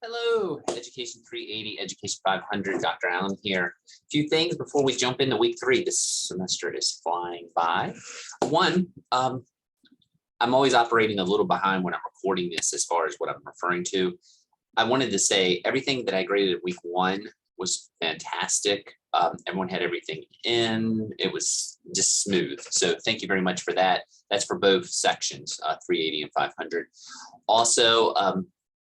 Hello, Education 380, Education 500, Dr. Allen here. A few things before we jump into week 3. This semester is flying by. One, I'm always operating a little behind when I'm recording this as far as what I'm referring to. I wanted to say everything that I graded week 1 was fantastic. Everyone had everything in. It was just smooth. So thank you very much for that. That's for both sections, 380 and 500. Also,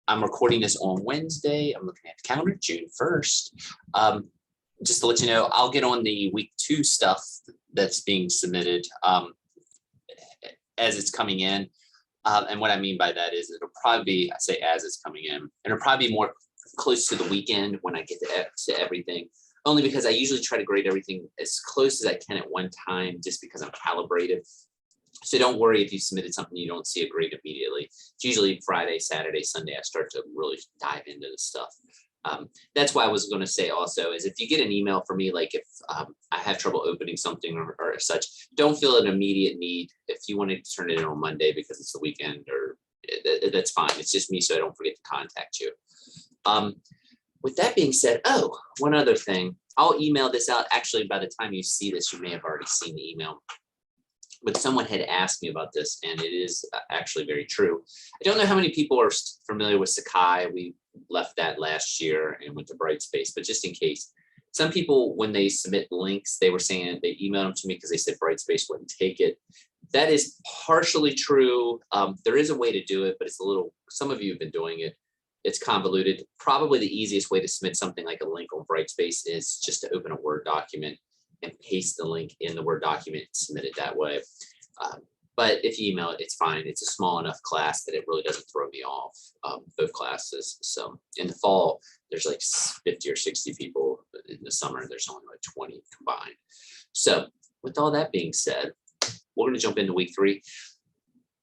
I'm recording this on Wednesday. I'm looking at the calendar, June 1st. Just to let you know, I'll get on the week 2 stuff that's being submitted as it's coming in. And what I mean by that is it'll probably be, I say as it's coming in, and it'll probably be more close to the weekend when I get to everything, only because I usually try to grade everything as close as I can at one time, just because I'm calibrated. So don't worry if you submitted something you don't see a grade immediately. It's usually Friday, Saturday, Sunday, I start to really dive into this stuff. That's why I was going to say also is if you get an email from me, like if I have trouble opening something or such, don't feel an immediate need. If you want to turn it in on Monday because it's the weekend, or that's fine. It's just me, so I don't forget to contact you. With that being said, one other thing, I'll email this out. Actually, by the time you see this, you may have already seen the email. But someone had asked me about this, and it is actually very true. I don't know how many people are familiar with Sakai. We left that last year and went to Brightspace, but just in case, some people, when they submit links, they were saying they emailed them to me because they said Brightspace wouldn't take it. That is partially true. There is a way to do it, but it's a little, some of you have been doing it. It's convoluted. Probably the easiest way to submit something like a link on Brightspace is just to open a Word document and paste the link in the Word document and submit it that way. But if you email it, it's fine. It's a small enough class that it really doesn't throw me off, both classes. So in the fall, there's like 50 or 60 people. In the summer, there's only like 20 combined. So with all that being said, we're going to jump into week 3.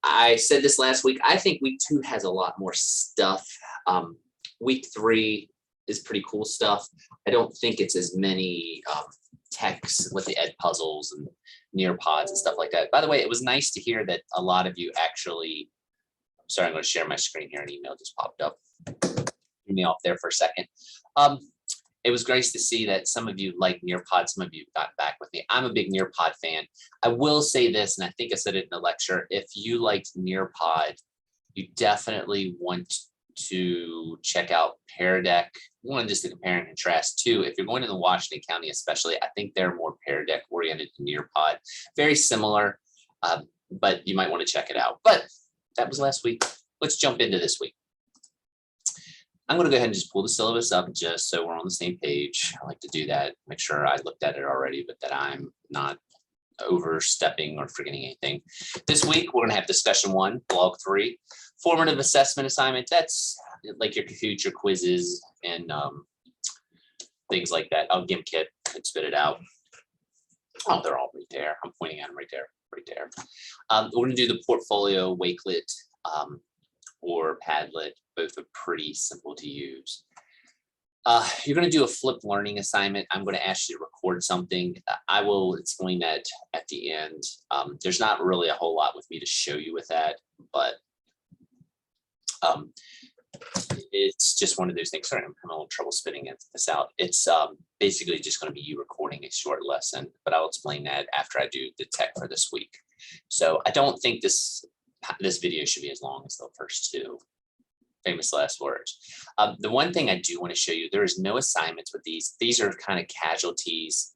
I said this last week. I think week 2 has a lot more stuff. Week 3 is pretty cool stuff. I don't think it's as many texts with the ed puzzles and Nearpods and stuff like that. By the way, it was nice to hear that a lot of you actually, sorry, I'm going to share my screen here. An email just popped up. Threw me off there for a second. It was nice to see that some of you like Nearpod. Some of you got back with me. I'm a big Nearpod fan. I will say this, and I think I said it in the lecture. If you liked Nearpod, you definitely want to check out Pear Deck. One, just to compare and contrast. 2, if you're going to the Washington County especially, I think they're more Pear Deck oriented than Nearpod. Very similar, but you might want to check it out. But that was last week. Let's jump into this week. I'm going to go ahead and just pull the syllabus up just so we're on the same page. I like to do that, make sure I looked at it already, but that I'm not overstepping or forgetting anything. This week, we're going to have discussion 1, blog 3, formative assessment assignment. That's like your future quizzes and things like that. Oh, GimKit could spit it out. Oh, they're all right there. I'm pointing at them right there, right there. We're going to do the portfolio, Wakelet, or Padlet. Both are pretty simple to use. You're going to do a flipped learning assignment. I'm going to ask you to record something. I will explain that at the end. There's not really a whole lot with me to show you with that, but it's just one of those things. Sorry, I'm having a little trouble spitting this out. It's basically just going to be you recording a short lesson, but I'll explain that after I do the tech for this week. So I don't think this video should be as long as the first 2. Famous last words. The one thing I do want to show you, there is no assignments with these. These are kind of casualties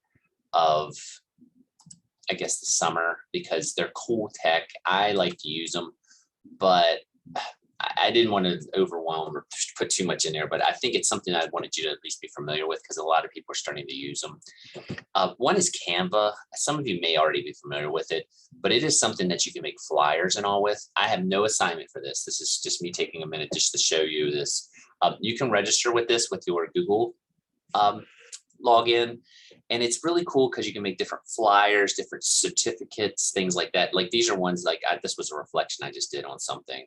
of, I guess, the summer because they're cool tech. I like to use them, but I didn't want to overwhelm or put too much in there, but I think it's something I wanted you to at least be familiar with because a lot of people are starting to use them. One is Canva. Some of you may already be familiar with it, but it is something that you can make flyers and all with. I have no assignment for this. This is just me taking a minute just to show you this. You can register with this with your Google login, and it's really cool because you can make different flyers, different certificates, things like that. Like these are ones like this was a reflection I just did on something.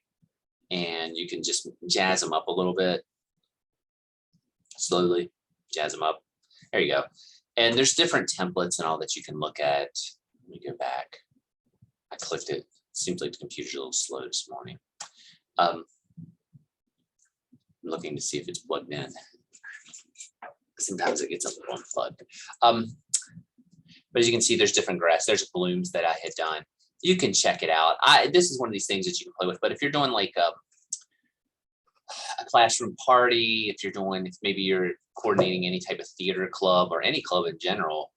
And you can just jazz them up a little bit, slowly jazz them up. There you go. And there's different templates and all that you can look at. Let me go back. I clicked it. Seems like the computer's a little slow this morning. I'm looking to see if it's plugged in. Sometimes it gets a little unplugged. But as you can see, there's different graphs. There's blooms that I had done. You can check it out. This is one of these things that you can play with. But if you're doing like a classroom party, if maybe you're coordinating any type of theater club or any club in general,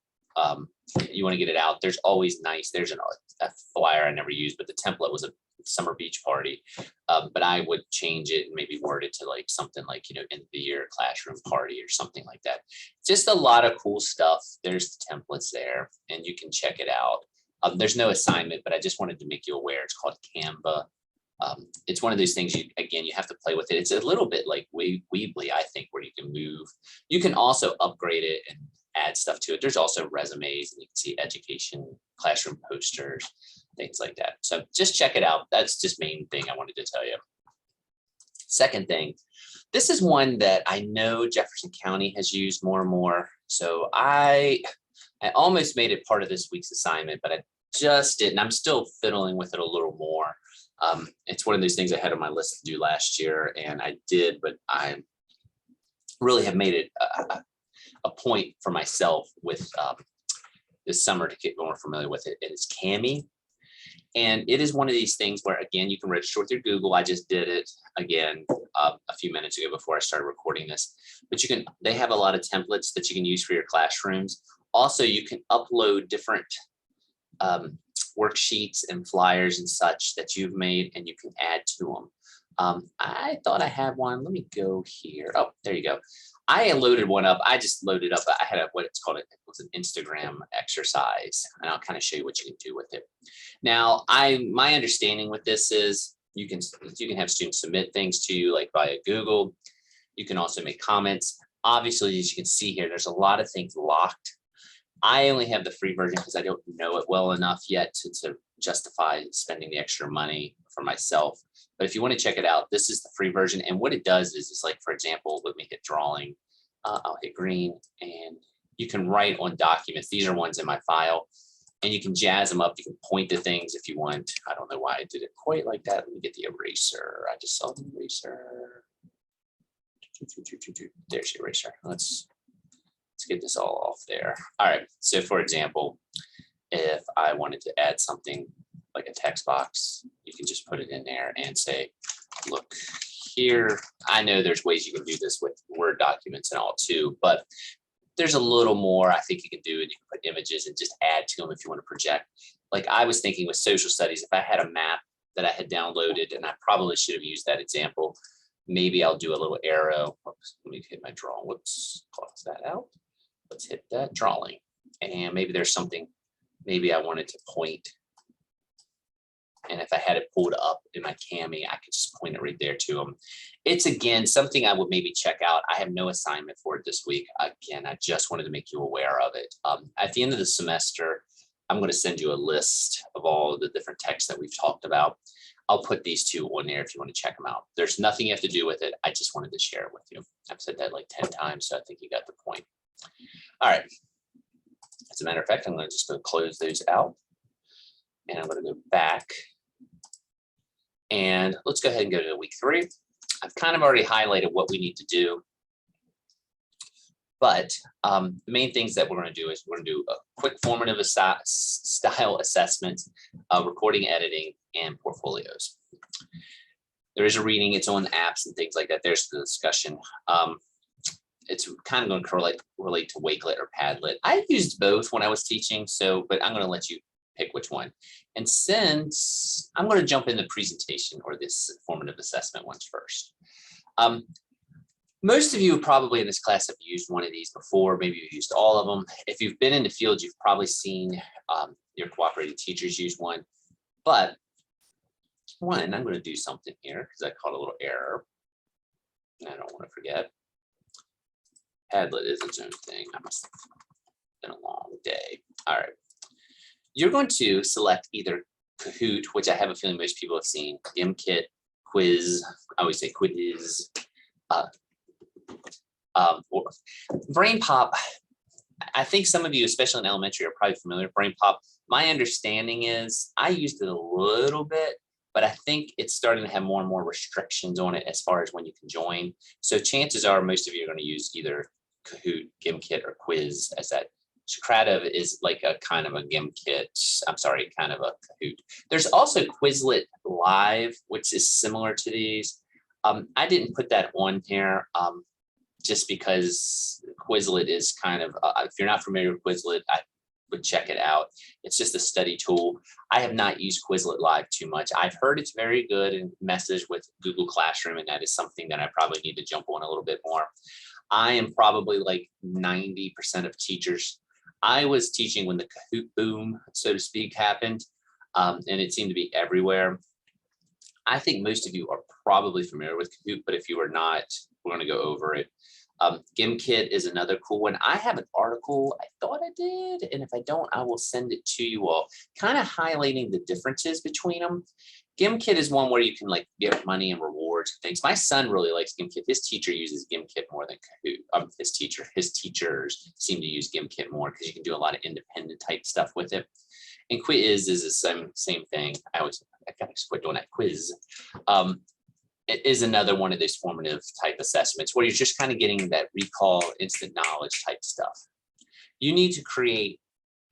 you want to get it out. There's always nice. There's a flyer I never used, but the template was a summer beach party. But I would change it and maybe word it to like something like, end of the year classroom party or something like that. Just a lot of cool stuff. There's the templates there and you can check it out. There's no assignment, but I just wanted to make you aware. It's called Canva. It's one of those things you have to play with it. It's a little bit like Weebly, I think, where you can move. You can also upgrade it and add stuff to it. There's also resumes and you can see education, classroom posters, things like that. So just check it out. That's just main thing I wanted to tell you. Second thing, this is one that I know Jefferson County has used more and more. So I almost made it part of this week's assignment, but I just didn't. I'm still fiddling with it a little more. It's one of those things I had on my list to do last year, and I did, but I really have made it a point for myself with this summer to get more familiar with it. It's Kami. And it is one of these things where, again, you can register with your Google. I just did it again a few minutes ago before I started recording this. But they have a lot of templates that you can use for your classrooms. Also, you can upload different worksheets and flyers and such that you've made, and you can add to them. I thought I had one. Let me go here. Oh, there you go. I loaded one up. I just loaded up. I had what it's called. It was an Instagram exercise, and I'll kind of show you what you can do with it. Now, my understanding with this is you can have students submit things to you like via Google. You can also make comments. Obviously, as you can see here, there's a lot of things locked. I only have the free version because I don't know it well enough yet to justify spending the extra money for myself. But if you want to check it out, this is the free version. And what it does is it's like, for example, let me hit drawing. I'll hit green, and you can write on documents. These are ones in my file, and you can jazz them up. You can point to things if you want. I don't know why I did it quite like that. Let me get the eraser. I just saw the eraser. There's the eraser. Let's get this all off there. All right. So for example, if I wanted to add something like a text box, you can just put it in there and say, look here. I know there's ways you can do this with Word documents and all too, but there's a little more I think you can do, and you can put images and just add to them if you want to project. Like I was thinking with social studies, if I had a map that I had downloaded, and I probably should have used that example, maybe I'll do a little arrow. Oops, let me hit my drawing. Whoops, close that out. Let's hit that drawing. And maybe there's something, maybe I wanted to point. And if I had it pulled up in my Kami, I could just point it right there to them. It's, again, something I would maybe check out. I have no assignment for it this week. Again, I just wanted to make you aware of it. At the end of the semester, I'm going to send you a list of all of the different texts that we've talked about. I'll put these two on there if you want to check them out. There's nothing you have to do with it. I just wanted to share it with you. I've said that like 10 times, so I think you got the point. All right. As a matter of fact, I'm going to just close those out. And I'm going to go back. And let's go ahead and go to week 3. I've kind of already highlighted what we need to do. But the main things that we're going to do is we're going to do a quick formative style assessment, recording, editing, and portfolios. There is a reading. It's on apps and things like that. There's the discussion. It's kind of going to relate to Wakelet or Padlet. I used both when I was teaching, but I'm going to let you pick which one. And since I'm going to jump in the presentation or this formative assessment ones first. Most of you probably in this class have used one of these before. Maybe you've used all of them. If you've been in the field, you've probably seen your cooperating teachers use one. But I'm going to do something here because I caught a little error. And I don't want to forget. Padlet is its own thing. I must have been a long day. All right. You're going to select either Kahoot, which I have a feeling most people have seen, GimKit, Quiz, I always say Quiz, or BrainPop. I think some of you, especially in elementary, are probably familiar with BrainPop. My understanding is I used it a little bit, but I think it's starting to have more and more restrictions on it as far as when you can join. So chances are most of you are going to use either Kahoot, Gimkit, or Quiz as that. Socrative is like a kind of a Gimkit. I'm sorry, kind of a Kahoot. There's also Quizlet Live, which is similar to these. I didn't put that on here just because Quizlet is kind of, if you're not familiar with Quizlet, I would check it out. It's just a study tool. I have not used Quizlet Live too much. I've heard it's very good and message with Google Classroom, and that is something that I probably need to jump on a little bit more. I am probably like 90% of teachers. I was teaching when the Kahoot boom, so to speak, happened, and it seemed to be everywhere. I think most of you are probably familiar with Kahoot, but if you are not, we're going to go over it. Gimkit is another cool one. I have an article, I thought I did, and if I don't, I will send it to you all, kind of highlighting the differences between them. Gimkit is one where you can like give money and rewards and things. My son really likes Gimkit. His teacher uses Gimkit more than Kahoot. His teachers seem to use Gimkit more because you can do a lot of independent type stuff with it. And Quiz is the same thing. I kind of quit doing that. Quiz. It is another one of those formative type assessments where you're just kind of getting that recall, instant knowledge type stuff. You need to create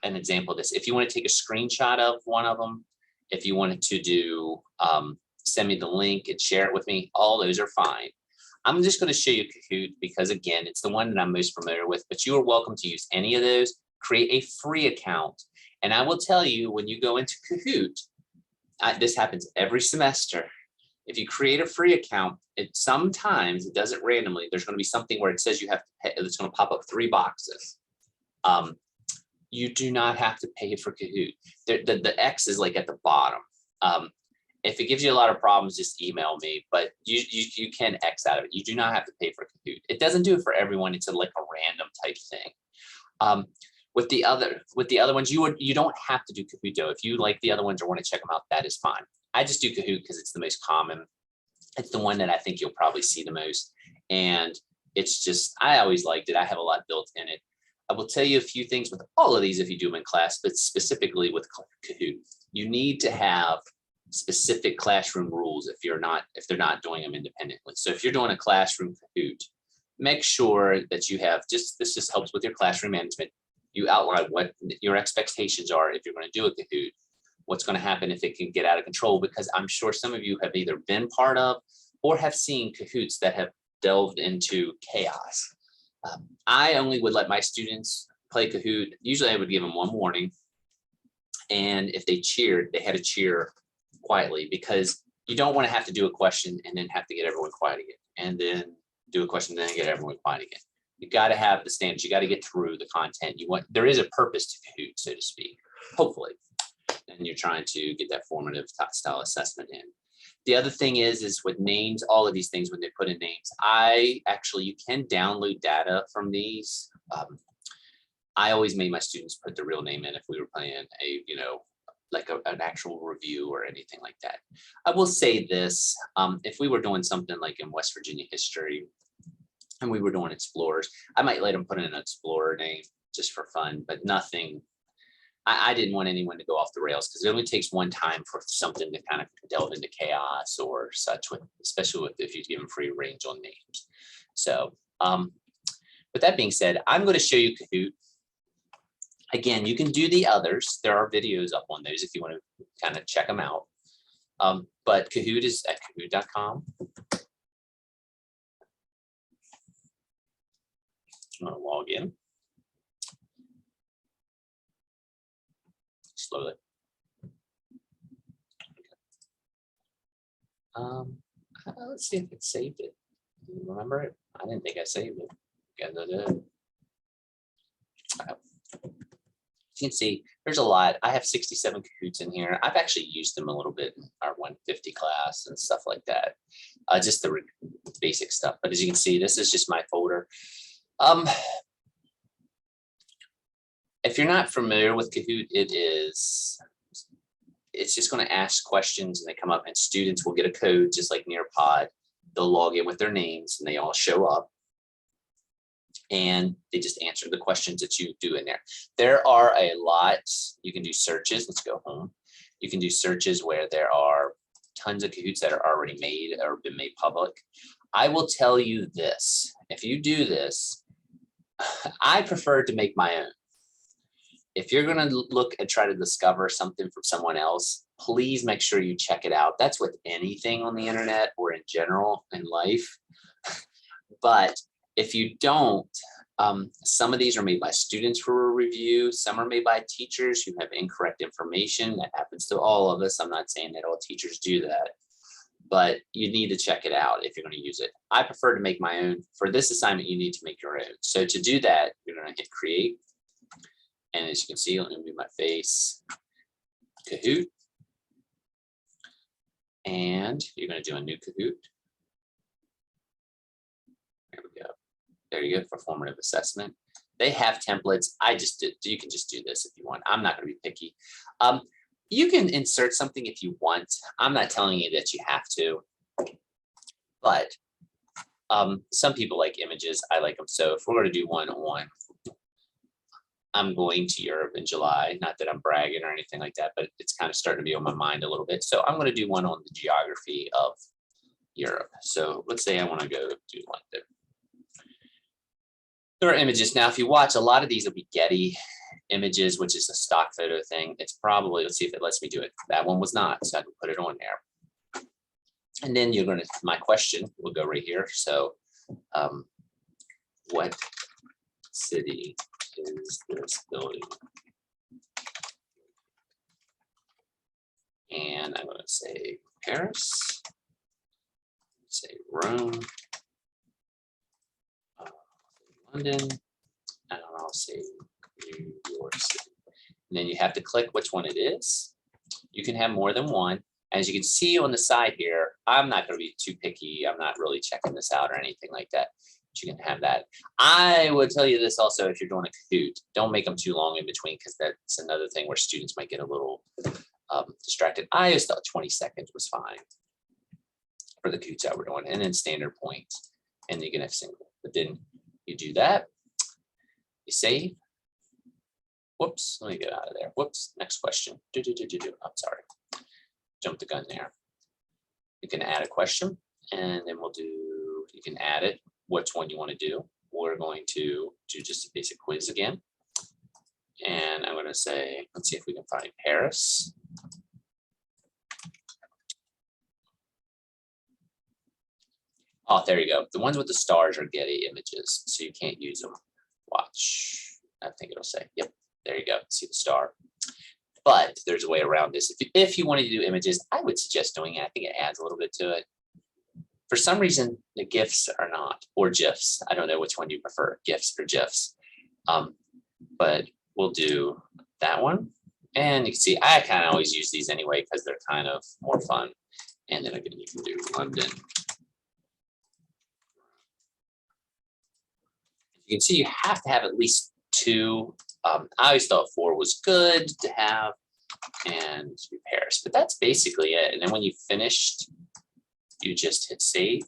an example of this. If you want to take a screenshot of one of them, if you wanted to do, send me the link and share it with me, all those are fine. I'm just going to show you Kahoot because again, it's the one that I'm most familiar with, but you are welcome to use any of those. Create a free account. And I will tell you, when you go into Kahoot, this happens every semester. If you create a free account, sometimes it does it randomly. There's going to be something where it says you have to pay. It's going to pop up 3 boxes. You do not have to pay for Kahoot. The X is like at the bottom. If it gives you a lot of problems, just email me. But you can X out of it. You do not have to pay for Kahoot. It doesn't do it for everyone. It's like a random type thing. With the other ones, you don't have to do Kahoot though. If you like the other ones or want to check them out, that is fine. I just do Kahoot because it's the most common. It's the one that I think you'll probably see the most. And it's just, I always liked it. I have a lot built in it. I will tell you a few things with all of these if you do them in class, but specifically with Kahoot. You need to have specific classroom rules if they're not doing them independently. So if you're doing a classroom Kahoot, make sure that you have this just helps with your classroom management. You outline what your expectations are if you're going to do a Kahoot. What's going to happen if it can get out of control, because I'm sure some of you have either been part of or have seen Kahoots that have delved into chaos. I only would let my students play Kahoot. Usually I would give them one warning. And if they cheered, they had to cheer quietly, because you don't want to have to do a question and then have to get everyone quiet again, and then do a question and then get everyone quiet again. You got to have the standards. You got to get through the content. There is a purpose to Kahoot, so to speak, hopefully. And you're trying to get that formative style assessment in. The other thing is with names, all of these things, when they put in names, you can download data from these. I always made my students put the real name in if we were playing an actual review or anything like that. I will say this, if we were doing something like in West Virginia history and we were doing explorers, I might let them put in an explorer name just for fun, but nothing. I didn't want anyone to go off the rails, because it only takes one time for something to kind of delve into chaos or such, especially if you give them free range on names. So with that being said, I'm going to show you Kahoot. Again, you can do the others. There are videos up on those if you want to kind of check them out. But Kahoot is at kahoot.com. I'm going to log in. Slowly. Let's see if it saved it. Do you remember it? I didn't think I saved it. You can see there's a lot. I have 67 Kahoots in here. I've actually used them a little bit in our 150 class and stuff like that. Just the basic stuff. But as you can see, this is just my folder. If you're not familiar with Kahoot, it's just going to ask questions and they come up, and students will get a code just like Nearpod. They'll log in with their names and they all show up. And they just answer the questions that you do in there. There are a lot. You can do searches. Let's go home. You can do searches where there are tons of Kahoots that are already made or been made public. I will tell you this, if you do this, I prefer to make my own. If you're going to look and try to discover something from someone else, please make sure you check it out. That's with anything on the internet or in general in life. But if you don't, some of these are made by students for a review. Some are made by teachers who have incorrect information. That happens to all of us. I'm not saying that all teachers do that, but you need to check it out if you're going to use it. I prefer to make my own. For this assignment, you need to make your own. So to do that, you're going to hit create. And as you can see, let me move my face, Kahoot. And you're going to do a new Kahoot. There we go. There you go for formative assessment. They have templates. You can just do this if you want. I'm not going to be picky. You can insert something if you want. I'm not telling you that you have to, but some people like images. I like them. So if we're going to do one on, I'm going to Europe in July. Not that I'm bragging or anything like that, but it's kind of starting to be on my mind a little bit. So I'm going to do one on the geography of Europe. So let's say I want to go do London. There are images. Now, if you watch, a lot of these will be Getty images, which is a stock photo thing. It's probably, let's see if it lets me do it. That one was not, so I can put it on there. And then you're going to, my question will go right here. So what city is this building? And I'm going to say Paris, say Rome, London, and I'll say New York City. And then you have to click which one it is. You can have more than one. As you can see on the side here, I'm not going to be too picky. I'm not really checking this out or anything like that. But you can have that. I would tell you this also, if you're doing a Kahoot, don't make them too long in between, because that's another thing where students might get a little distracted. I just thought 20 seconds was fine for the Kahoots that we're doing, and then standard points, and you can have single. But then you do that, you save. Whoops, let me get out of there. Whoops, next question. I'm sorry, jump the gun there. You can add a question, and then we'll do, you can add it, which one you want to do. We're going to do just a basic quiz again. And I'm going to say, let's see if we can find Paris. Oh, there you go. The ones with the stars are Getty images, so you can't use them. Watch. I think it'll say, yep, there you go. See the star. But there's a way around this. If you wanted to do images, I would suggest doing it. I think it adds a little bit to it. For some reason, the GIFs are not, or GIFs. I don't know which one you prefer, GIFs or GIFs. But we'll do that one. And you can see, I kind of always use these anyway because they're kind of more fun. And then again, you can do London. You can see you have to have at least two. I always thought 4 was good to have, and Paris, but that's basically it. And then when you finished, you just hit save.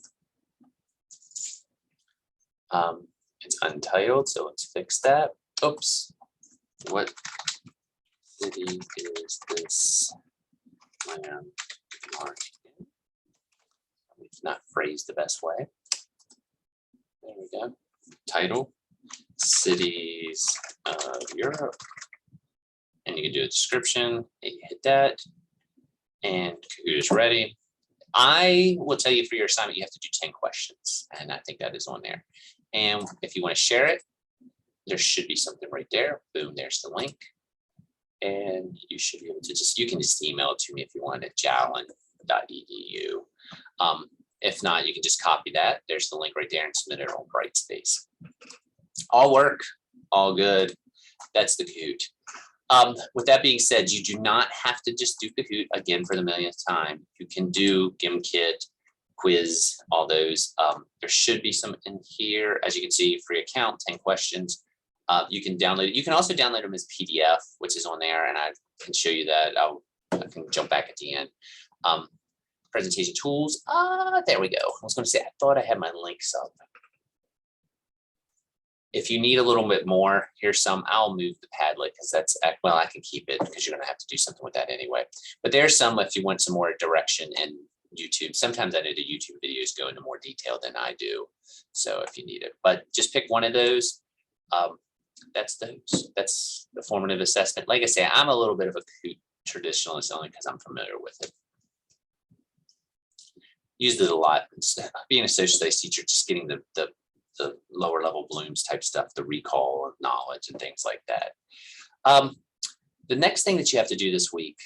It's untitled, so let's fix that. Oops. What city is this landmark in? It's not phrased the best way. There we go. Title, cities of Europe, and you can do a description, and you hit that, and Kahoot is ready. I will tell you for your assignment, you have to do 10 questions, and I think that is on there. And if you want to share it, there should be something right there. Boom, there's the link. And you should be able to just, you can just email it to me if you want at jalen.edu. If not, you can just copy that. There's the link right there and submit it on Brightspace. All work, all good. That's the Kahoot. With that being said, you do not have to just do Kahoot again for the millionth time. You can do Gimkit, quiz, all those. There should be some in here. As you can see, free account, 10 questions. You can download it. You can also download them as PDF, which is on there, and I can show you that. I can jump back at the end. Presentation tools. There we go. I was going to say, I thought I had my links up. If you need a little bit more, here's some. I'll move the Padlet because that's, well, I can keep it because you're going to have to do something with that anyway. But there's some if you want some more direction in YouTube. Sometimes I know the YouTube videos go into more detail than I do. So if you need it, but just pick one of those. That's the formative assessment. Like I say, I'm a little bit of a Kahoot traditionalist only because I'm familiar with it. Used it a lot. Being a social studies teacher, just getting the lower level Bloom's type stuff, the recall of knowledge and things like that. The next thing that you have to do this week,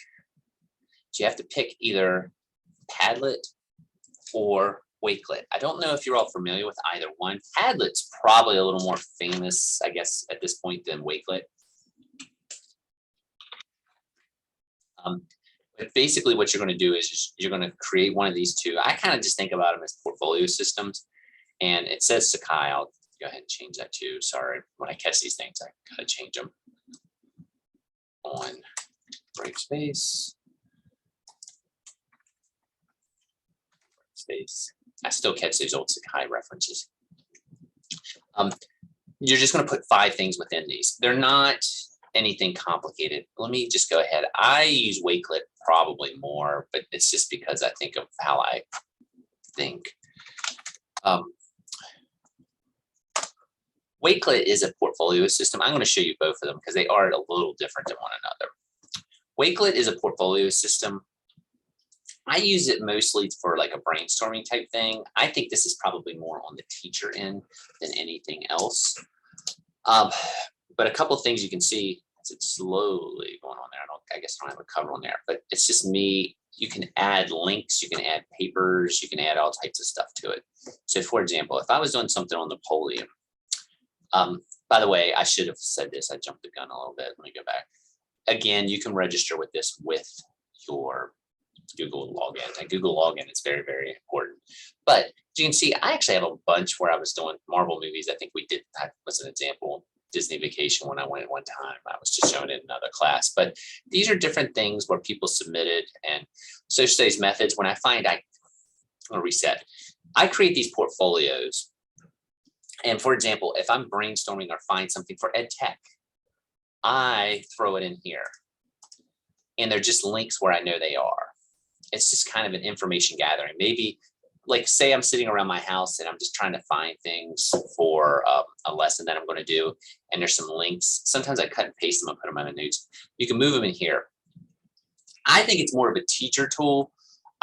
you have to pick either Padlet or Wakelet. I don't know if you're all familiar with either one. Padlet's probably a little more famous, I guess, at this point than Wakelet. But basically what you're going to do is you're going to create one of these two. I kind of just think about them as portfolio systems. And it says Sakai. I'll go ahead and change that too. Sorry, when I catch these things, I gotta change them. On break space. I still catch these old Sakai references. You're just going to put 5 things within these. They're not anything complicated. Let me just go ahead. I use Wakelet probably more, but it's just because I think of how I think. Wakelet is a portfolio system. I'm going to show you both of them because they are a little different than one another. Wakelet is a portfolio system. I use it mostly for like a brainstorming type thing. I think this is probably more on the teacher end than anything else. But a couple of things you can see, it's slowly going on there. I guess I don't have a cover on there, but it's just me. You can add links, you can add papers, you can add all types of stuff to it. So for example, if I was doing something on Napoleon, by the way, I should have said this. I jumped the gun a little bit. Let me go back. Again, you can register with this with your Google login. And Google login is very, very important. But as you can see, I actually have a bunch where I was doing Marvel movies. I think we did, that was an example, Disney Vacation when I went one time. I was just showing it in another class. But these are different things where people submitted, and social studies methods. When I find, I'm going to reset. I create these portfolios. And for example, if I'm brainstorming or find something for ed tech, I throw it in here. And they're just links where I know they are. It's just kind of an information gathering. Maybe like say I'm sitting around my house and I'm just trying to find things for a lesson that I'm going to do. And there's some links. Sometimes I cut and paste them and put them on the notes. You can move them in here. I think it's more of a teacher tool.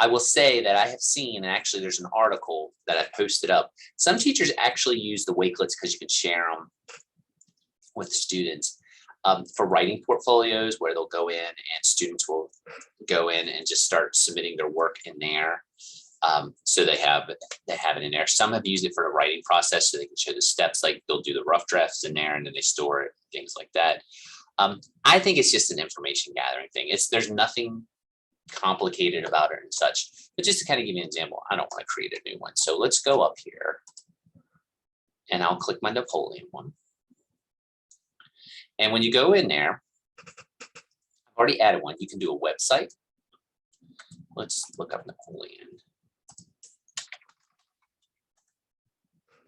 I will say that I have seen, and actually there's an article that I posted up. Some teachers actually use the Wakelets because you can share them with the students for writing portfolios where they'll go in and students will go in and just start submitting their work in there. So they have it in there. Some have used it for the writing process so they can show the steps, like they'll do the rough drafts in there and then they store it, things like that. I think it's just an information gathering thing. There's nothing complicated about it and such, but just to kind of give you an example, I don't want to create a new one. So let's go up here and I'll click my Napoleon one. And when you go in there, I've already added one. You can do a website. Let's look up Napoleon.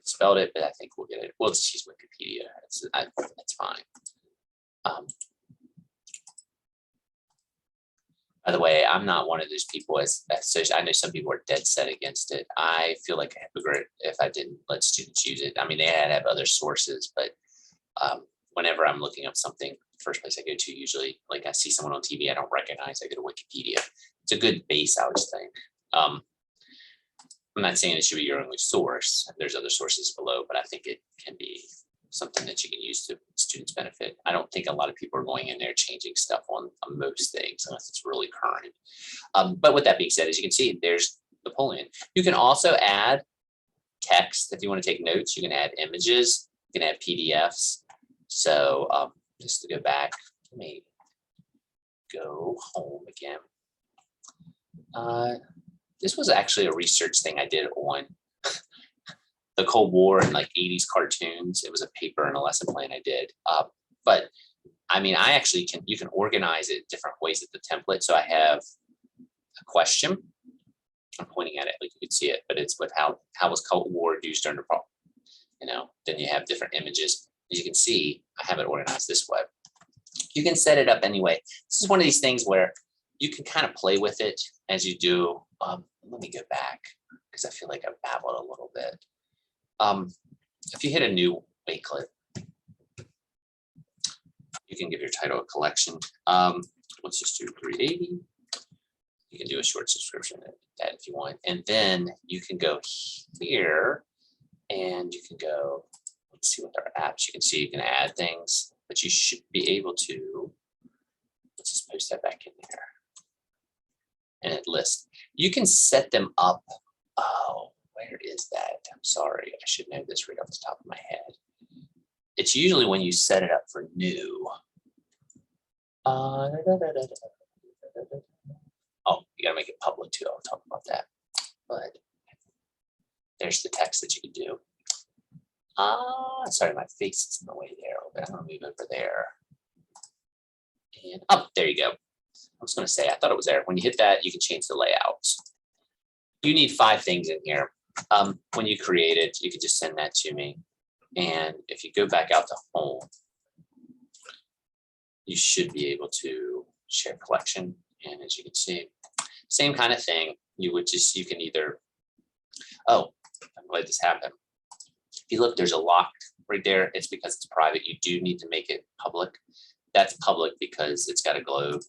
Spelled it, but I think we'll get it. We'll just use Wikipedia. That's fine. By the way, I'm not one of those people, I know some people are dead set against it. I feel like a hypocrite if I didn't let students use it. I mean, they had to have other sources, but whenever I'm looking up something, the first place I go to usually, like I see someone on TV I don't recognize, I go to Wikipedia. It's a good base, I always think. I'm not saying it should be your only source. There's other sources below, but I think it can be something that you can use to students' benefit. I don't think a lot of people are going in there changing stuff on most things unless it's really current. But with that being said, as you can see, there's Napoleon. You can also add text. If you want to take notes, you can add images, you can add PDFs. So just to go back, let me go home again. This was actually a research thing I did on the Cold War and like 80s cartoons. It was a paper and a lesson plan I did. But I mean, you can organize it different ways at the template. So I have a question. I'm pointing at it like you can see it, but it's with how was Cold War used during the problem. then you have different images. As you can see, I have it organized this way. You can set it up anyway. This is one of these things where you can kind of play with it as you do. Let me go back because I feel like I've babbled a little bit. If you hit a new Wakelet, you can give your title a collection. Let's just do 380. You can do a short subscription at that if you want. And then you can go here and you can go, let's see what our apps, you can see you can add things, but you should be able to, let's just post that back in there. And it lists. You can set them up. Oh, where is that? I'm sorry, I should know this right off the top of my head. It's usually when you set it up for new. Oh, you gotta make it public too. I'll talk about that. But there's the text that you can do. Sorry, my face is in the way there. I'm gonna move over there. And there you go. I was gonna say, I thought it was there. When you hit that, you can change the layouts. You need 5 things in here. When you create it, you can just send that to me. And if you go back out to home, you should be able to share collection. And as you can see, same kind of thing. You can either, I'm glad this happened. If you look, there's a lock right there. It's because it's private. You do need to make it public. That's public because it's got a globe.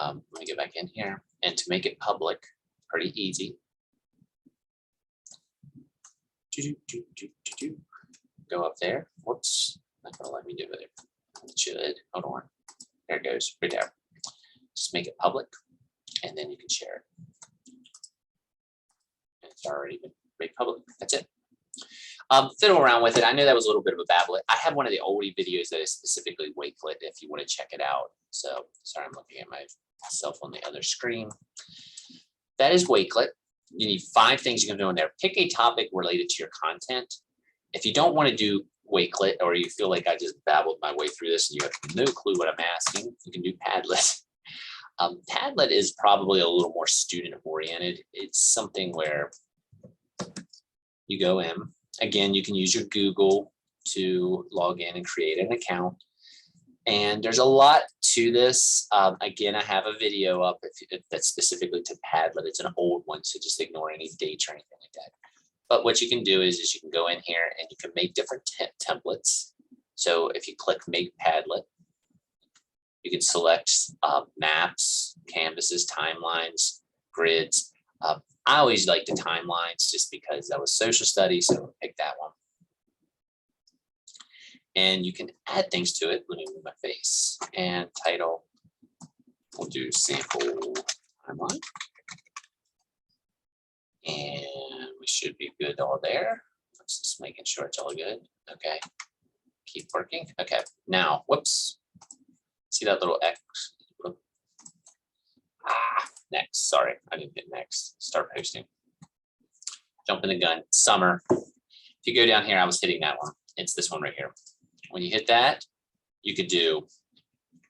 Let me get back in here. And to make it public, pretty easy. Go up there. Whoops, not gonna let me do it. It should. Hold on. There it goes, right there. Just make it public, and then you can share it. And it's already been made public. That's it. Fiddle around with it. I know that was a little bit of a babblet. I have one of the oldie videos that is specifically Wakelet if you want to check it out. So sorry, I'm looking at myself on the other screen. That is Wakelet. You need 5 things you can do in there. Pick a topic related to your content. If you don't want to do Wakelet, or you feel like I just babbled my way through this and you have no clue what I'm asking, you can do Padlet. Padlet is probably a little more student oriented. It's something where you go in. Again, you can use your Google to log in and create an account. And there's a lot to this. Again, I have a video up that's specifically to Padlet. It's an old one, so just ignore any dates or anything like that. But what you can do is you can go in here and you can make different templates. So if you click Make Padlet, you can select maps, canvases, timelines, grids. I always like the timelines just because that was social studies, so pick that one. And you can add things to it. Let me move my face. And title, we'll do sample timeline. And we should be good all there. Let's just making sure it's all good. Okay, keep working. Okay, now, whoops. See that little X? Next, sorry, I didn't hit next. Start posting. Jumping the gun, summer. If you go down here, I was hitting that one. It's this one right here. When you hit that, you could do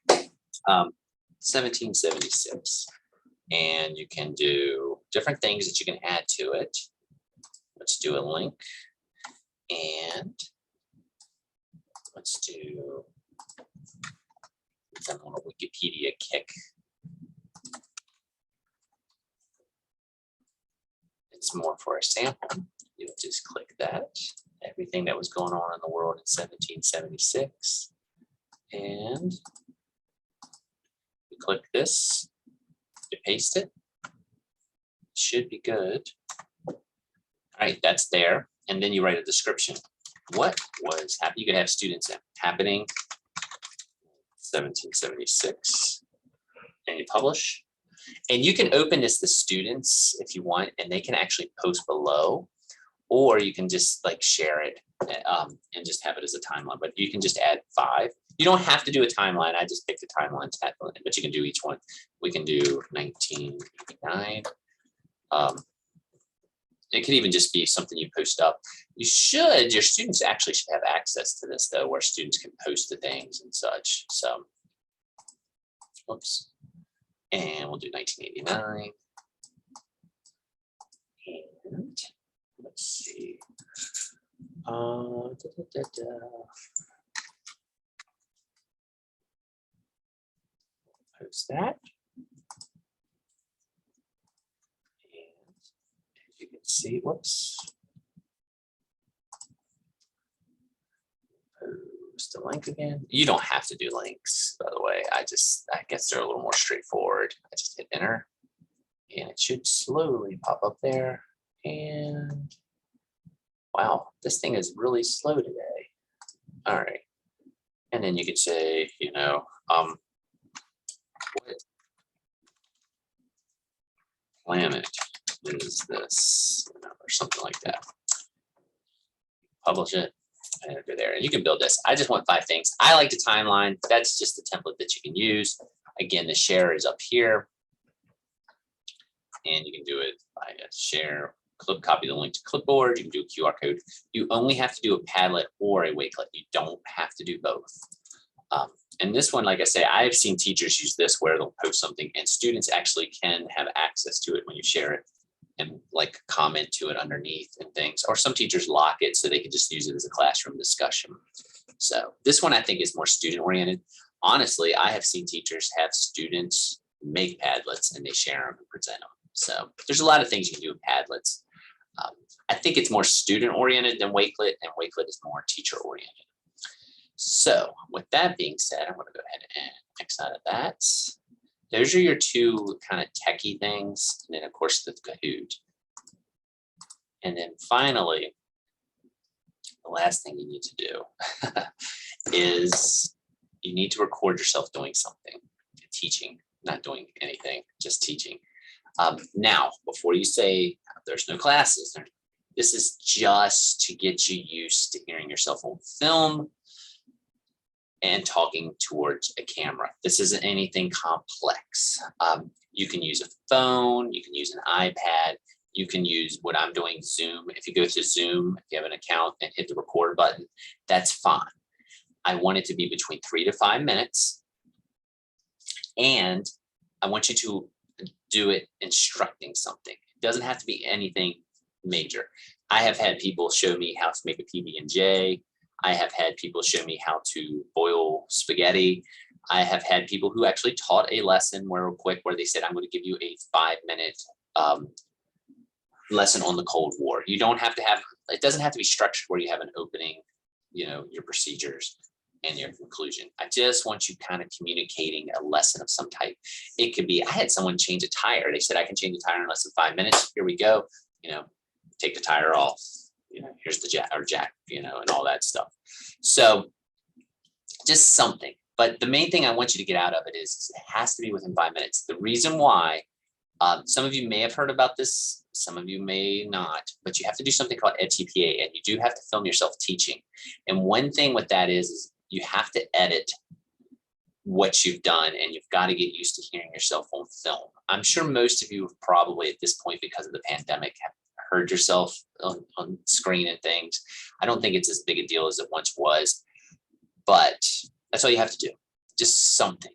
1776. And you can do different things that you can add to it. Let's do a link. And let's do, I'm on a Wikipedia kick. It's more for a sample. You'll just click that. Everything that was going on in the world in 1776. And you click this. You paste it. Should be good. All right, that's there. And then you write a description. What was happening? You can have students happening 1776, and you publish. And you can open this to students if you want, and they can actually post below, or you can just like share it and just have it as a timeline. But you can just add 5. You don't have to do a timeline. I just picked the timeline, but you can do each one. We can do 1989. It could even just be something you post up. Your students actually should have access to this though, where students can post the things and such. So, oops. And we'll do 1989. And let's see. Post that. And as you can see, whoops. Post the link again. You don't have to do links, by the way. I guess they're a little more straightforward. I just hit enter and it should slowly pop up there. And wow, this thing is really slow today. All right. And then you could say, you know, what planet is this, you know, or something like that. Publish it and go there. And you can build this. I just want 5 things. I like the timeline. That's just the template that you can use. Again, the share is up here. And you can do it by a share, copy the link to clipboard. You can do a QR code. You only have to do a Padlet or a Wakelet. You don't have to do both. And this one, like I say, I've seen teachers use this where they'll post something and students actually can have access to it when you share it and like comment to it underneath and things. Or some teachers lock it so they can just use it as a classroom discussion. So this one I think is more student oriented. Honestly, I have seen teachers have students make Padlets and they share them and present them. So there's a lot of things you can do with Padlets. I think it's more student oriented than Wakelet, and Wakelet is more teacher oriented. So with that being said, I'm going to go ahead and X out of that. Those are your 2 kind of techie things. And then of course the Kahoot. And then finally, the last thing you need to do is you need to record yourself doing something, teaching, not doing anything, just teaching. Now, before you say there's no classes, this is just to get you used to hearing yourself on film and talking towards a camera. This isn't anything complex. You can use a phone, you can use an iPad, you can use what I'm doing, Zoom. If you go to Zoom, if you have an account and hit the record button, that's fine. I want it to be between 3 to 5 minutes. And I want you to do it instructing something. It doesn't have to be anything major. I have had people show me how to make a PB&J. I have had people show me how to boil spaghetti. I have had people who actually taught a lesson real quick where they said, I'm going to give you a 5-minute lesson on the Cold War. You don't have to have, it doesn't have to be structured where you have an opening, you know, your procedures and your conclusion. I just want you kind of communicating a lesson of some type. It could be, I had someone change a tire. They said, I can change a tire in less than 5 minutes. Here we go. You know, take the tire off. You know, here's the jack, you know, and all that stuff. So just something. But the main thing I want you to get out of it is it has to be within 5 minutes. The reason why, some of you may have heard about this, some of you may not, but you have to do something called EdTPA, and you do have to film yourself teaching. And one thing with that is you have to edit what you've done, and you've got to get used to hearing yourself on film. I'm sure most of you have probably at this point, because of the pandemic, have heard yourself on screen and things. I don't think it's as big a deal as it once was, but that's all you have to do, just something.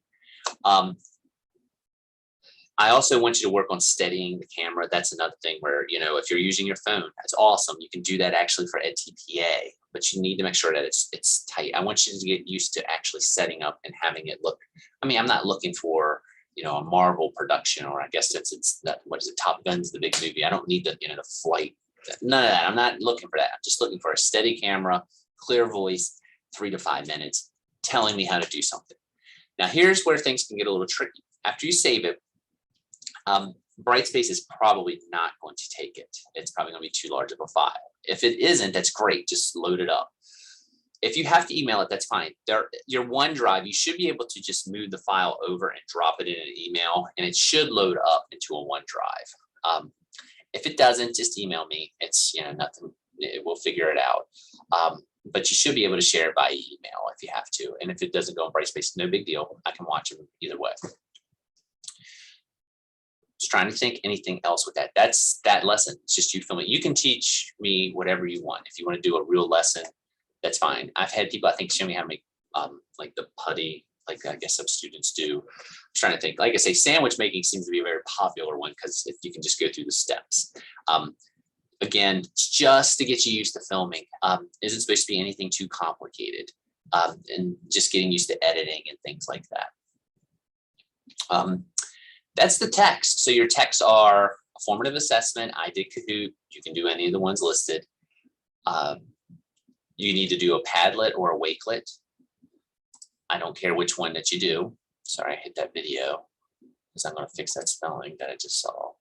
I also want you to work on steadying the camera. That's another thing where, you know, if you're using your phone, that's awesome. You can do that actually for EdTPA, but you need to make sure that it's tight. I want you to get used to actually setting up and having it look. I mean, I'm not looking for, you know, a Marvel production, or I guess it's that, what is it, Top Gun's the big movie. I don't need the, you know, the flight, none of that. I'm not looking for that. I'm just looking for a steady camera, clear voice, 3 to 5 minutes, telling me how to do something. Now, here's where things can get a little tricky. After you save it, Brightspace is probably not going to take it. It's probably going to be too large of a file. If it isn't, that's great. Just load it up. If you have to email it, that's fine. Your OneDrive, you should be able to just move the file over and drop it in an email, and it should load up into a OneDrive. If it doesn't, just email me. It's, you know, nothing. We'll figure it out. But you should be able to share it by email if you have to. And if it doesn't go in Brightspace, no big deal. I can watch them either way. Just trying to think anything else with that. That's that lesson. It's just you filming. You can teach me whatever you want. If you want to do a real lesson, that's fine. I've had people, I think, show me how to make like the putty, like I guess some students do. I'm trying to think. Like I say, sandwich making seems to be a very popular one because if you can just go through the steps. Again, it's just to get you used to filming. Isn't supposed to be anything too complicated, and just getting used to editing and things like that. That's the text. So your texts are a formative assessment. I did Kahoot. You can do any of the ones listed. You need to do a Padlet or a Wakelet. I don't care which one that you do. Sorry, I hit that video because I'm going to fix that spelling that I just saw.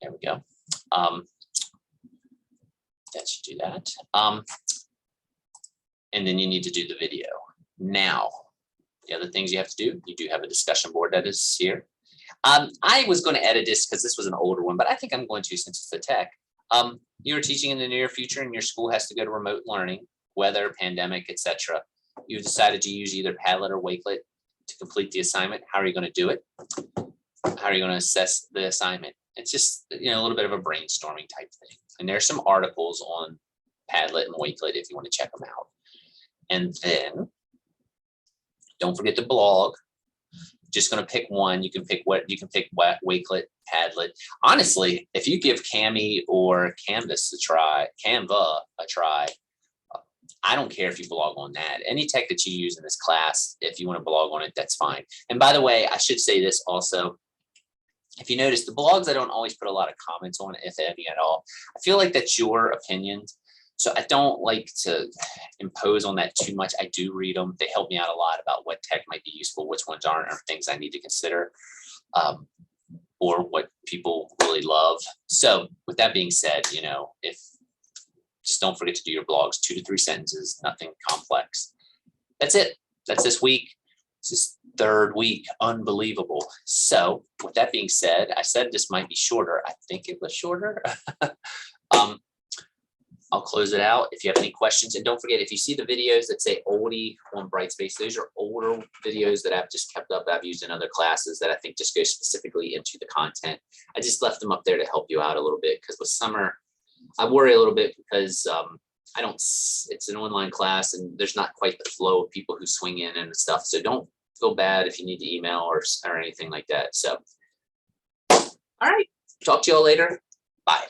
There we go. That should do that. And then you need to do the video. Now, the other things you have to do, you do have a discussion board that is here. I was going to edit this because this was an older one, but I think I'm going to since it's the tech. You're teaching in the near future and your school has to go to remote learning, weather, pandemic, etc. You've decided to use either Padlet or Wakelet to complete the assignment. How are you going to do it? How are you going to assess the assignment? It's just, a little bit of a brainstorming type thing. And there's some articles on Padlet and Wakelet if you want to check them out. And then don't forget to blog. Just going to pick one. You can pick Wakelet, Padlet. Honestly, if you give Canva or Canva a try, I don't care if you blog on that. Any tech that you use in this class, if you want to blog on it, that's fine. And by the way, I should say this also. If you notice, the blogs, I don't always put a lot of comments on, if any at all. I feel like that's your opinion. So I don't like to impose on that too much. I do read them. They help me out a lot about what tech might be useful, which ones aren't, or things I need to consider, or what people really love. So with that being said, if just don't forget to do your blogs, 2 to 3 sentences, nothing complex. That's it. That's this week. This is third week. Unbelievable. So with that being said, I said this might be shorter. I think it was shorter. I'll close it out. If you have any questions, and don't forget, if you see the videos that say oldie on Brightspace, those are older videos that I've just kept up, I've used in other classes that I think just go specifically into the content. I just left them up there to help you out a little bit, because with summer, I worry a little bit because it's an online class and there's not quite the flow of people who swing in and stuff. So don't feel bad if you need to email or anything like that. So, all right, talk to y'all later. Bye.